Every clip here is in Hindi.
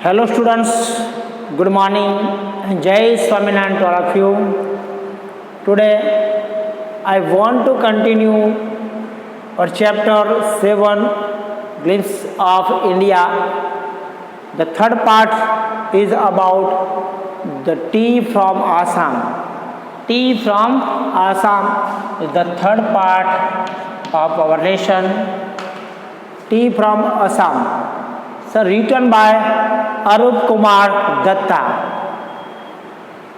Hello students, good morning. Jai Swaminarayan to all of you. Today I want to continue our chapter 7, Glimpse of India. The third part is about the tea from Assam. Tea from Assam is the third part of our nation. Tea from Assam. So written by Arup Kumar Datta.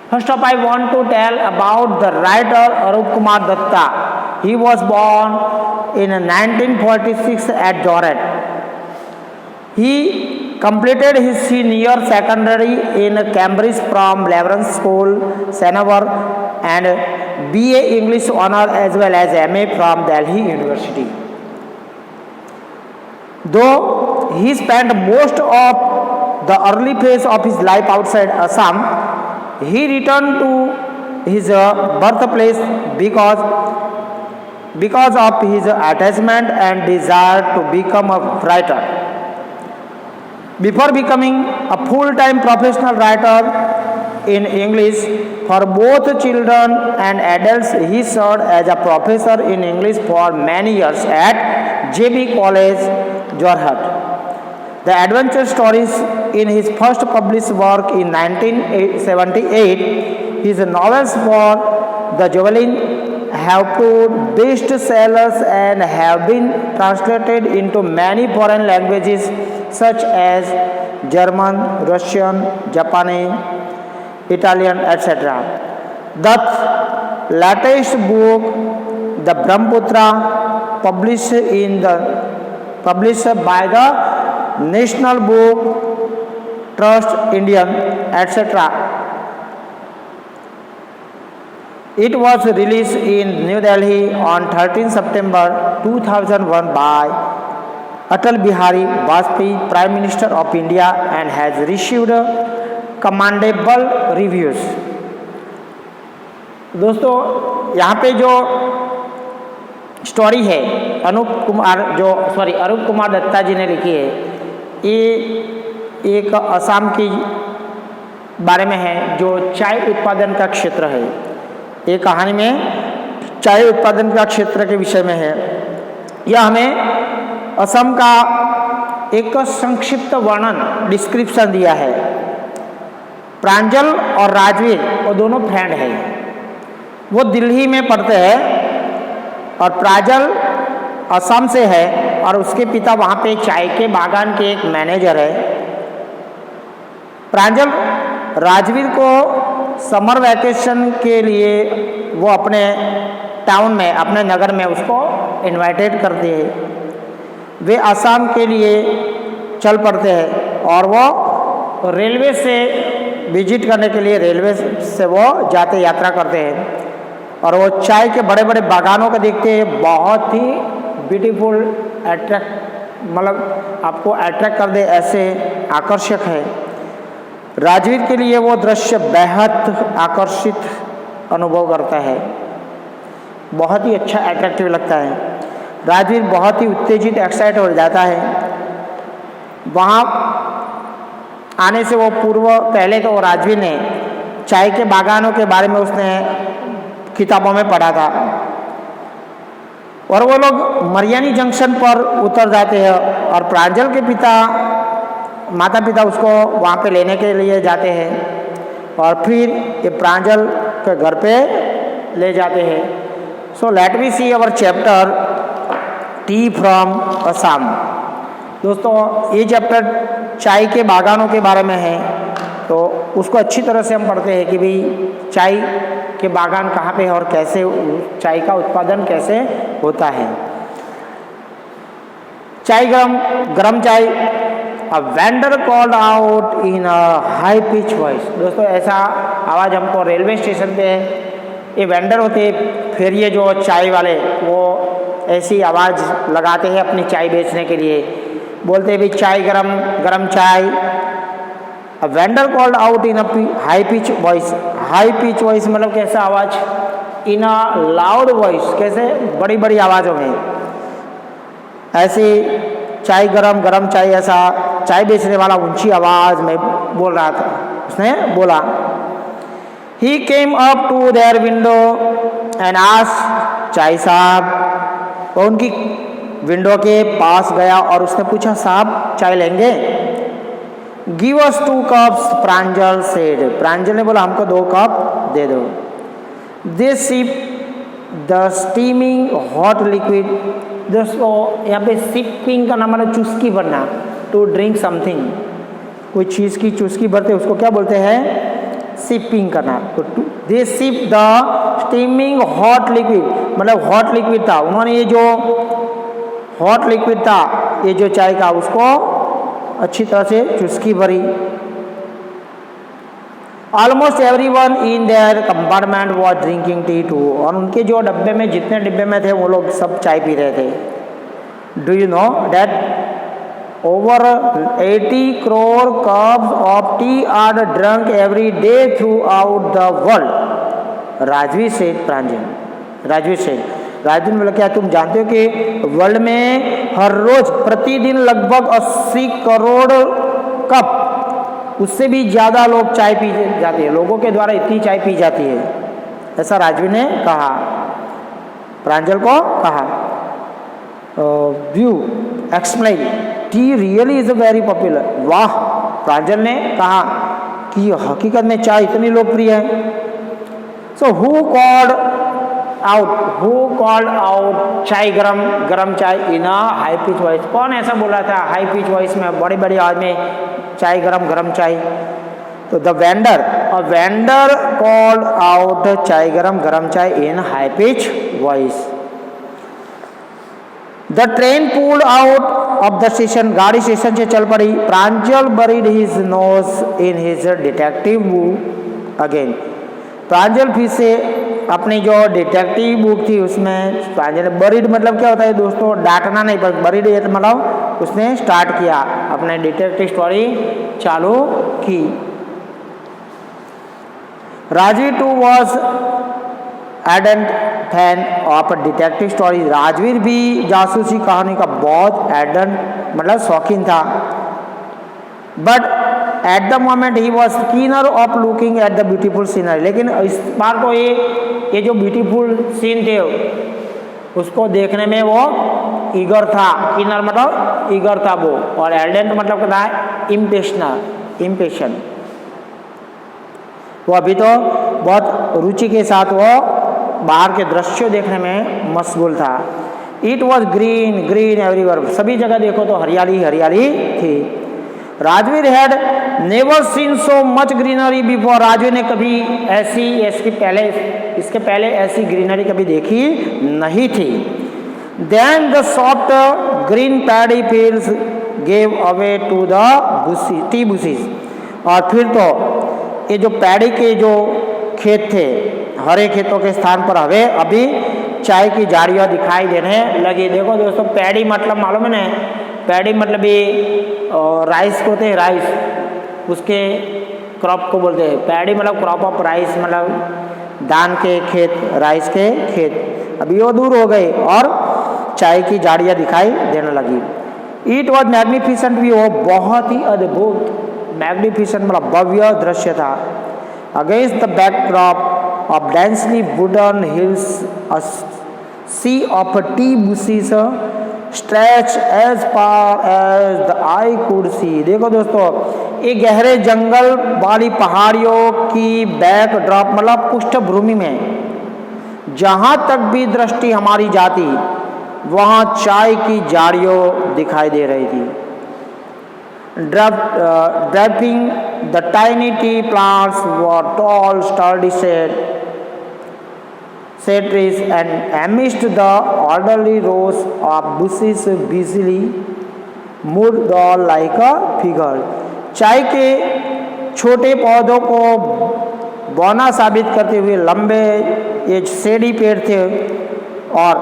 First up, I want to tell about the writer Arup Kumar Datta. He was born in 1946 at Jorat. He completed his senior secondary in Cambridge from Lawrence School, Sanavar, and BA English honor as well as MA from Delhi University. Though he spent most of the early phase of his life outside Assam, he returned to his birthplace because of his attachment and desire to become a writer. Before becoming a full-time professional writer in English for both children and adults, he served as a professor in English for many years at JB College, Jorhat. The adventure stories in his first published work in 1978, his novels for the Javelin have proved bestsellers and have been translated into many foreign languages such as German, Russian, Japanese, Italian, etc. The latest book, The Brahmaputra, published by the National Book Trust, Indian, etc. It was released in New Delhi on 13 September 2001 by Atal Bihari Vajpayee, Prime Minister of India, and has received commendable reviews. दोस्तों, यहाँ पे जो स्टोरी है अरूप कुमार दत्ता जी ने लिखी है, ये एक असम की बारे में है जो चाय उत्पादन का क्षेत्र है। ये कहानी में चाय उत्पादन का क्षेत्र के विषय में है। यह हमें असम का एक संक्षिप्त वर्णन डिस्क्रिप्शन दिया है। प्रांजल और राजवीर वो दोनों फ्रेंड हैं। वो दिल्ली में पढ़ते हैं और प्रांजल असम से है और उसके पिता वहाँ पे चाय के बागान के एक मैनेजर है। प्रांजल राजवीर को समर वैकेशन के लिए वो अपने टाउन में, अपने नगर में उसको इनवाइटेड करते हैं। वे असम के लिए चल पड़ते हैं और वो रेलवे से विजिट करने के लिए रेलवे से वो जाते यात्रा करते हैं और वो चाय के बड़े बड़े बागानों को देखते हैं। बहुत ही ब्यूटीफुल, आपको अट्रैक्ट कर दे ऐसे आकर्षक है। राजवीर के लिए वो दृश्य बेहद आकर्षित अनुभव करता है, बहुत ही अच्छा अट्रैक्टिव लगता है। राजवीर बहुत ही उत्तेजित, एक्साइट हो जाता है। वहाँ आने से वो पहले तो राजवीर ने चाय के बागानों के बारे में उसने किताबों में पढ़ा था और वो लोग मरियानी जंक्शन पर उतर जाते हैं और प्रांजल के माता पिता उसको वहाँ पे लेने के लिए जाते हैं और फिर ये प्रांजल के घर पे ले जाते हैं। So let we see our chapter tea from Assam. दोस्तों, ये चैप्टर चाय के बागानों के बारे में है, तो उसको अच्छी तरह से हम पढ़ते हैं कि भाई चाय के बागान कहाँ पे है और कैसे चाय का उत्पादन कैसे होता है। चाय गरम चाय। A vendor called out in a high pitch voice. दोस्तों, ऐसा आवाज़ हमको रेलवे स्टेशन पे ये वेंडर होते हैं, फिर ये जो चाय वाले वो ऐसी आवाज़ लगाते हैं अपनी चाय बेचने के लिए। बोलते हैं भाई चाय गरम चाय। A vendor called out in a high pitch voice. High pitch voice मतलब कैसा आवाज़? In a loud voice, कैसे बड़ी बड़ी आवाज़ों में। ऐसी चाय गरम चाय ऐसा चाय बेचने वाला ऊंची आवाज में बोल रहा था, उसने बोला, he came up to their window and asked, चाय साहब, वो उनकी विंडो के पास गया और उसने पूछा, साहब चाय लेंगे? Give us 2 cups, Pranjal said, Pranjal ने बोला हमको 2 कप दे दो। This sip the steaming hot liquid, दोस्तों यहाँ पे सिपिंग का नाम है चुस्की भरना, टू ड्रिंक समथिंग, कोई चीज़ की चुस्की भरते उसको क्या बोलते हैं? सिपिंग करना। तो they sip the steaming hot liquid, मतलब हॉट लिक्विड था, उन्होंने ये जो हॉट लिक्विड था, ये जो चाय का, उसको अच्छी तरह से चुस्की भरी। Almost everyone in their compartment was drinking tea too, और उनके जो डब्बे में, जितने डिब्बे में थे वो लोग सब चाय पी रहे थे। Do you know that over 80 crore cups of T R drunk every day through out the world? Rajveer सेठ, प्रांजल, राजवीर सेठ, राजवीर बोला, क्या तुम जानते हो कि वर्ल्ड में हर रोज प्रतिदिन लगभग 80 करोड़ कप, उससे भी ज़्यादा लोग चाय पी जाते हैं, लोगों के द्वारा इतनी चाय पी जाती है, ऐसा राजवीर ने कहा, प्रांजल को कहा। View explain, T really is very popular, वाह, प्रांजल ने कहा कि हकीकत में चाय इतनी लोकप्रिय है। So who called out chai गरम, गरम चाय इन अ हाई पिच वॉइस, कौन ऐसा बोला था हाई पिच वॉइस में, बड़ी बड़ी आवाज में, चाय गरम, गरम चाय? तो the vendor, a vendor called out chai गरम, गरम chai in high pitch voice. The train pulled out of the station, गाड़ी स्टेशन से चल पड़ी। Pranjal buried his nose in his detective book again, Pranjal फिर से अपनी जो डिटेक्टिव बुक थी उसमें, प्रांजल बरीड मतलब क्या होता है दोस्तों? डांटना नहीं, पर बरीड ये मतलब उसने स्टार्ट किया, अपने डिटेक्टिव स्टोरी चालू की। Rajveer too was ardent fan of detective story, Rajveer भी जासूसी कहानी का बहुत एडेंट मतलब शौकीन था। But at the moment he was keener of looking at the beautiful scenery, लेकिन इस बार तो ये जो ब्यूटीफुल सीन थे उसको देखने में वो ईगर था, कीनर मतलब ईगर था वो, और एडेंट मतलब क्या है? इम्पेशेंट। वो अभी तो बहुत रुचि के साथ वो बाहर के दृश्य देखने में मशगूल था। It was green green everywhere, सभी जगह देखो तो हरियाली हरियाली थी। Rajveer had never seen so much greenery before, Rajveer ने कभी इसके पहले ऐसी ग्रीनरी कभी देखी नहीं थी। Then the soft green paddy fields gave away to the tea bushes, और फिर तो ये जो पैडी के जो खेत थे, हरे खेतों के स्थान पर हवे अभी चाय की झाड़ियाँ दिखाई देने लगी। देखो दोस्तों, पैडी मतलब मालूम है ना? पैडी मतलब ये राइस को होते हैं, राइस उसके क्रॉप को बोलते हैं पैडी, मतलब क्रॉप ऑफ राइस, मतलब धान के खेत, राइस के खेत। अभी वो दूर हो गए और चाय की झाड़ियाँ दिखाई देने लगी। इट वॉज मैग्निफिसेंट व्यू, वो बहुत ही अद्भुत, मैग्निफिसेंट मतलब भव्य दृश्य था। Against the backdrop of densely wooden hills, a sea of tea bushes stretch as far as the eye could see. देखो दोस्तों, ये गहरे जंगल वाली पहाड़ियों की बैकड्रॉप मतलब पृष्ठभूमि में जहाँ तक भी दृष्टि हमारी जाती वहाँ चाय की झाड़ियों दिखाई दे रही थी। Draping the tiny T plants were toll sturdy trees, and amidst the orderly rows of bushes busily moved all like a figure। चाय के छोटे पौधों को बौना साबित करते हुए लंबे ये सेडी पेड़ थे और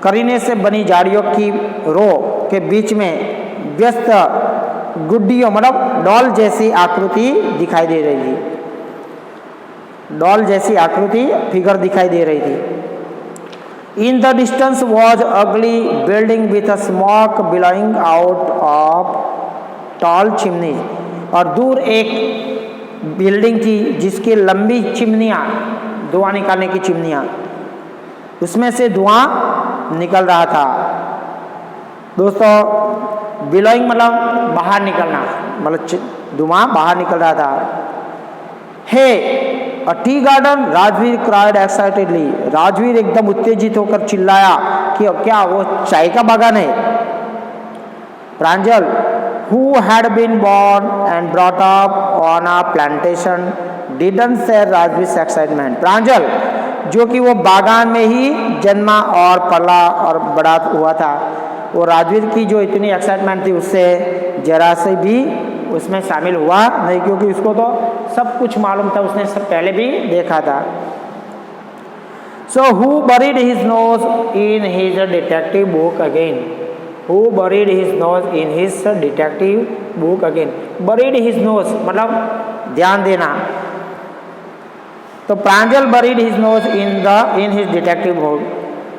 करीने से बनी झाड़ियों की रो के बीच में व्यस्त गुड्डियों मतलब डॉल जैसी आकृति दिखाई दे रही थी, डॉल जैसी आकृति फिगर दिखाई दे रही थी। इन द डिस्टेंस वॉज अगली building with a smoke billowing out of tall chimney, और दूर एक बिल्डिंग थी जिसकी लंबी चिमनियाँ, धुआं निकालने की चिमनियाँ, उसमें से धुआं निकल रहा था। दोस्तों बिलोइंग मतलब बाहर निकलना, मतलब धुआं बाहर निकल रहा था। Hey a tea garden, Rajveer cried excitedly, Rajveer एकदम उत्तेजित होकर चिल्लाया कि क्या वो चाय का बागान है। प्रांजल who had been born and brought up on a plantation didn't share Rajveer's excitement. प्रांजल जो कि वो बागान में ही जन्मा और पला और बड़ा हुआ था, वो राजवीर की जो इतनी एक्साइटमेंट थी उससे जरा से भी उसमें शामिल हुआ नहीं, क्योंकि उसको तो सब कुछ मालूम था, उसने सब पहले भी देखा था। So who buried his nose in his detective book again? Who buried his nose in his detective book again? Buried his nose मतलब ध्यान देना। तो प्रांजल buried his nose in his detective book,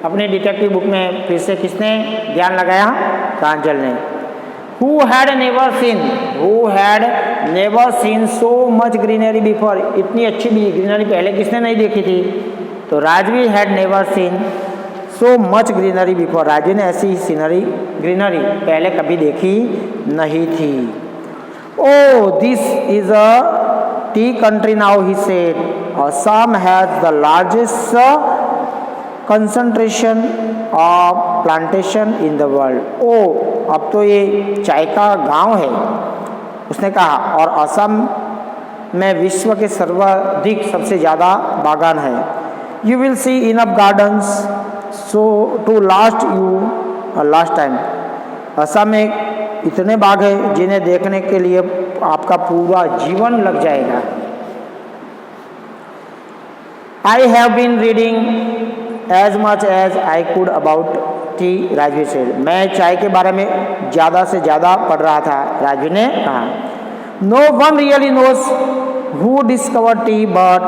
अपने डिटेक्टिव बुक में फिर से किसने ध्यान लगाया? प्रांजल ने। Who had never seen so much greenery before? इतनी अच्छी ग्रीनरी पहले किसने नहीं देखी थी? तो Rajveer had never seen so much greenery before. Rajveer ने ऐसी ग्रीनरी पहले कभी देखी नहीं थी। Oh, this is a tea country now, he said. Assam has the largest concentration of plantation in the world. Oh, अब तो ये चाय का गांव है, उसने कहा, और असम में विश्व के सर्वाधिक सबसे ज़्यादा बागान है। You will see enough gardens so to last you a lifetime. Assam में इतने बाग हैं जिन्हें देखने के लिए आपका पूरा जीवन लग जाएगा। I have been reading as much as I could about tea, Rajveer said. मैं चाय के बारे में ज़्यादा से ज़्यादा पढ़ रहा था, राजवीर ने कहा। No one really knows who discovered tea, but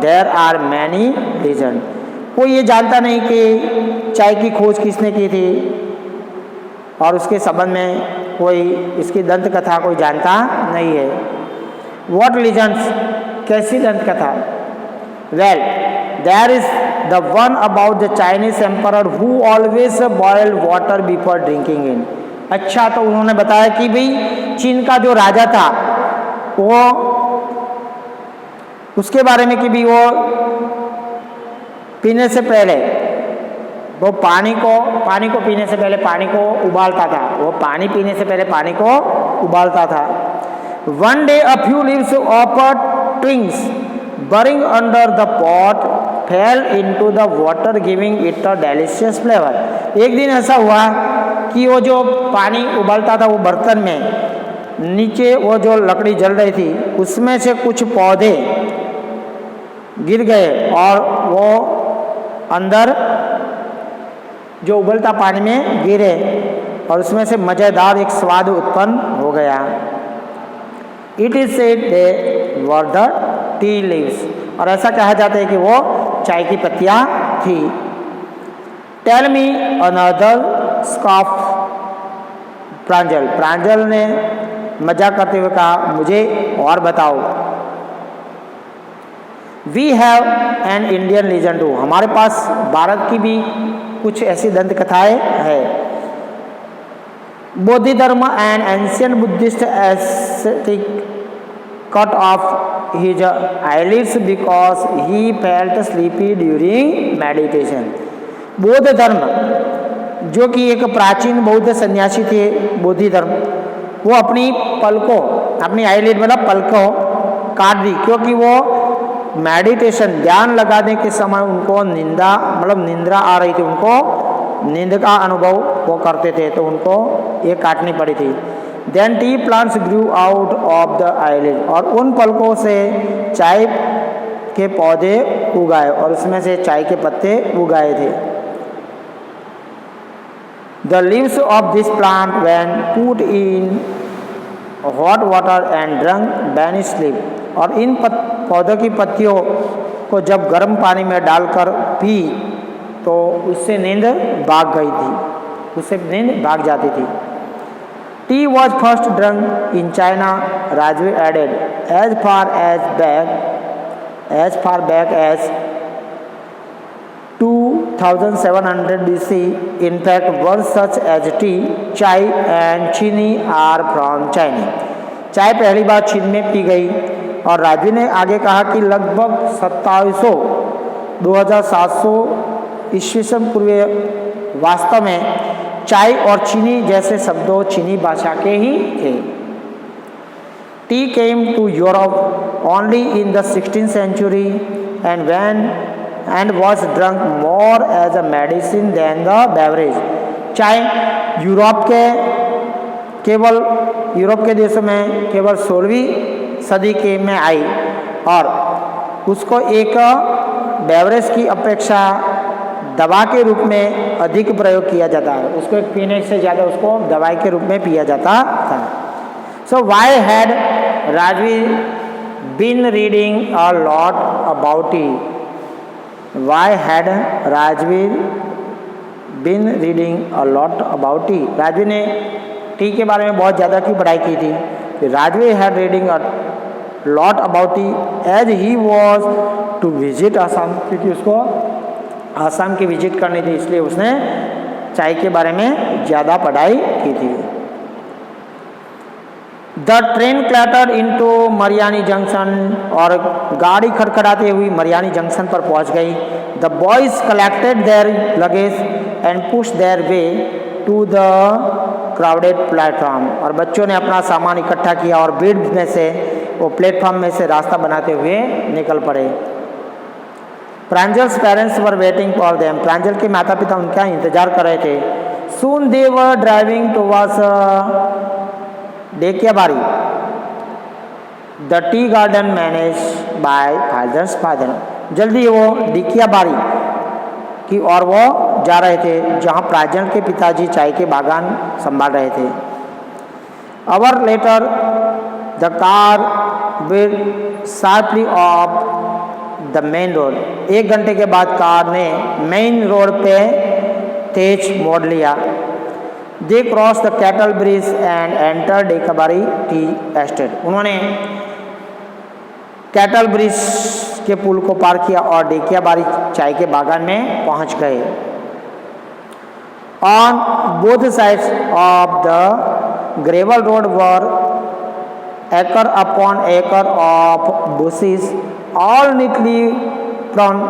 there are many legends. कोई ये जानता नहीं कि चाय की खोज किसने की थी, और उसके संबंध में कोई इसकी दंत कथा कोई जानता नहीं है। What legends? कैसी दंत कथा? Well, there is the one about the Chinese emperor who always boiled water before drinking it. अच्छा, तो उन्होंने बताया कि भाई चीन का जो राजा था वो, उसके बारे में कि भी वो पीने से पहले वो पानी को पीने से पहले पानी को उबालता था, वो पानी पीने से पहले पानी को उबालता था। One day a few leaves of twigs burning under the pot fell into the water giving it a delicious flavor. एक दिन ऐसा हुआ कि वो जो पानी उबलता था वो बर्तन में, नीचे वो जो लकड़ी जल रही थी उसमें से कुछ पौधे गिर गए और वो अंदर जो उबलता पानी में गिरे और उसमें से मज़ेदार एक स्वाद उत्पन्न हो गया। It is said they were the tea leaves, और ऐसा कहा जाता है कि वो चाय की पत्तियाँ थी। Tell me another scoff, Pranjal ने मजाक करते हुए कहा, मुझे और बताओ। We have an Indian legend too, हमारे पास भारत की भी कुछ ऐसी दंत कथाएँ हैं। Bodhidharma and ancient Buddhist aesthetic cut off his eyelids because he felt sleepy during meditation. बौद्ध धर्म, जो कि एक प्राचीन बौद्ध सन्यासी थे बोधिधर्म, वो अपनी पलकों, अपनी आईलिड मतलब पलकों काट दी, क्योंकि वो मेडिटेशन ध्यान लगाने के समय उनको निंद्रा आ रही थी, उनको नींद का अनुभव वो करते थे, तो उनको ये काटनी पड़ी थी। Then tea plants grew out of the eyelid, और उन पलकों से चाय के पौधे उगाए और उसमें से चाय के पत्ते उगाए थे। The leaves of this plant when put in hot water and drunk vanish sleep, और इन पौधों की पत्तियों को जब गर्म पानी में डालकर पी तो उससे नींद भाग गई थी, उससे नींद भाग जाती थी। Tea was first drunk in China, Rajvi added, as far back as 2700 BC. In fact, words such as tea, chai and chini are from China. चाय पहली बार चीन में पी गई। और राजवी ने आगे कहा कि लगभग 2700 ईस्वी पूर्व वास्तव में चाय और चीनी जैसे शब्दों चीनी भाषा के ही थे। Tea came to Europe only in the 16th century and was drunk more as a medicine than the beverage. चाय यूरोप के देशों में केवल 16वीं सदी के में आई और उसको एक बेवरेज की अपेक्षा दवा के रूप में अधिक प्रयोग किया जाता है। उसको एक पीने से ज़्यादा उसको दवाई के रूप में पिया जाता था। So why had Rajvi been reading a lot about tea? Why had Rajvi been reading a lot about tea? Rajvi ने टी के बारे में बहुत ज़्यादा की पढ़ाई की थी। Rajvi had reading a lot about tea as he was to visit Assam, क्योंकि उसको आसाम की विजिट करनी थी, इसलिए उसने चाय के बारे में ज़्यादा पढ़ाई की थी। The train clattered into Mariani junction, और गाड़ी खड़खड़ाते हुई मरियानी जंक्शन पर पहुंच गई। The boys collected their luggage and push their way to the crowded platform, और बच्चों ने अपना सामान इकट्ठा किया और भीड़ में से वो प्लेटफॉर्म में से रास्ता बनाते हुए निकल पड़े। Pranjal's parents were waiting for them, Pranjal के माता पिता उनका इंतजार कर रहे थे। Soon they were driving towards Dekiyabari, the tea garden manage by father. जल्दी वो डेकियाबारी की ओर वो जा रहे थे, जहां प्रांजल के पिताजी चाय के बागान संभाल रहे थे। Hour later the car veered sharply off the main road, 1 घंटे के बाद कार ने मेन रोड पे तेज मोड़ लिया। They cross the cattle bridge and enter Dekiyabari tea estate, उन्होंने कैटल ब्रिज के पुल को पार किया और डेकियाबारी चाय के बागान में पहुंच गए। On both sides of the gravel road were acre upon acre of bushes, all neatly prone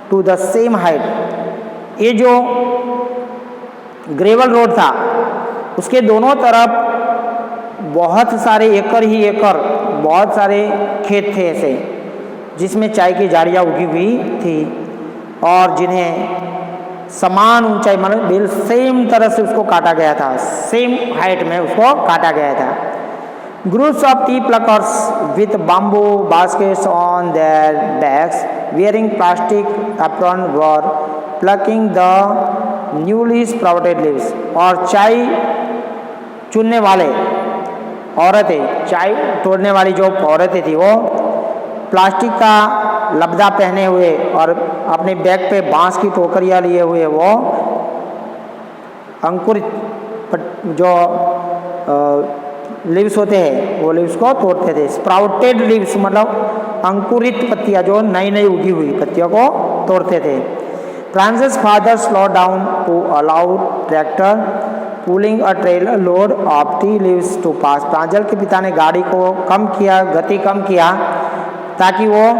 to the same height. ये जो ग्रेवल रोड था उसके दोनों तरफ बहुत सारे एकड़ ही एकड़ बहुत सारे खेत थे ऐसे, जिसमें चाय की झाड़ियाँ उगी हुई थी और जिन्हें समान ऊंचाई मतलब बिल सेम तरह से उसको काटा गया था, सेम हाइट में उसको काटा गया था। Groups of tea pluckers with bamboo baskets on their backs, wearing plastic apron, were plucking the newly sprouted leaves. और चाय चुनने वाले औरतें, चाय तोड़ने वाली जो औरतें थी वो प्लास्टिक का लबदा पहने हुए और अपने बैग पे बांस की टोकरियाँ लिए हुए वो अंकुरित जो लीव्स होते हैं वो लीव्स को तोड़ते थे। स्प्राउटेड लीव्स मतलब अंकुरित पत्तियां, जो नई नई उगी हुई पत्तियों को तोड़ते थे। Francis father slow down to allow tractor pulling a trailer load of tea leaves to pass, Pranjal के पिता ने गाड़ी को कम किया, गति कम किया ताकि वो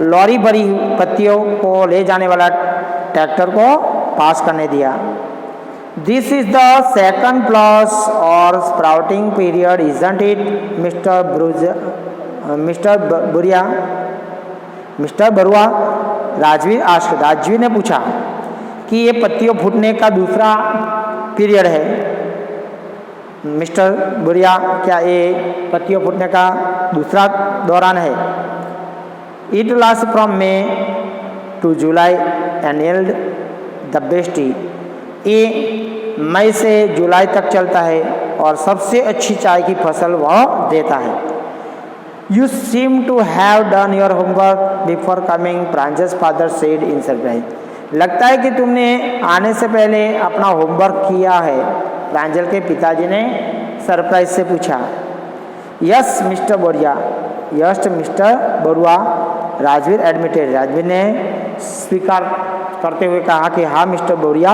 लॉरी भरी पत्तियों को ले जाने वाला ट्रैक्टर को पास करने दिया। This is the second plus or sprouting period, isn't it, Mr. Barua? Rajvi ने पूछा कि ये पत्तियों फूटने का दूसरा पीरियड है। मिस्टर बुरिया, क्या ये पत्तियों फूटने का दूसरा दौरान है? It lasts from May to July and yield the best tea. ये मई से जुलाई तक चलता है और सबसे अच्छी चाय की फसल वह देता है। You seem to have done your homework before coming, Pranjal's father said in surprise. लगता है कि तुमने आने से पहले अपना होमवर्क किया है, प्रांजल के पिताजी ने सरप्राइज से पूछा। यस मिस्टर बोरिया, yes mister Barua, Rajveer admitted, Rajveer ने स्वीकार करते हुए कहा कि हाँ मिस्टर बोरिया,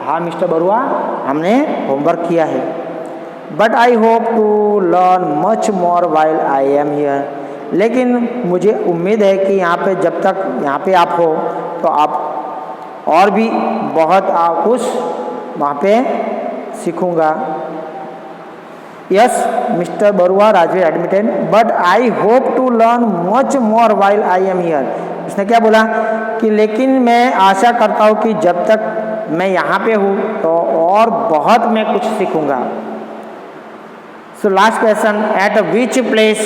हाँ मिस्टर बरुआ, हमने होमवर्क किया है। But I hope to learn much more while I am here, लेकिन मुझे उम्मीद है कि यहाँ पे जब तक यहाँ पे आप हो तो आप और भी बहुत कुछ वहाँ पे सीखूँगा। Yes mister Barua, Rajveer admitted, but I hope to learn much more while I am here. उसने क्या बोला कि लेकिन मैं आशा करता हूँ कि जब तक मैं यहाँ पे हूँ तो और बहुत मैं कुछ सीखूँगा। So last question, at which place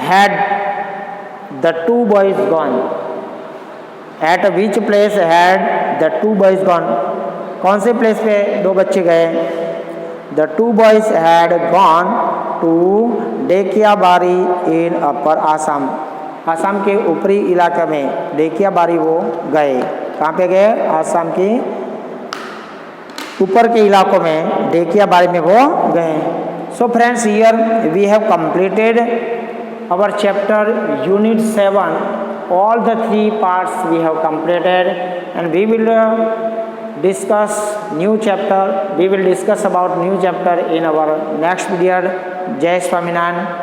had the two boys gone, at which place had the two boys gone, कौन से प्लेस पे दो बच्चे गए। The two boys had gone to Dekiyabari in upper Assam, Assam के ऊपरी इलाके में डेकियाबारी वो गए। कहाँ पे गए, आसाम के ऊपर के इलाकों में डेकियाबारी में वो गए। So friends, here we have completed our chapter unit 7, all the 3 parts we have completed, and we will discuss new chapter, we will discuss about new chapter in our next video. Jai Swaminarayan.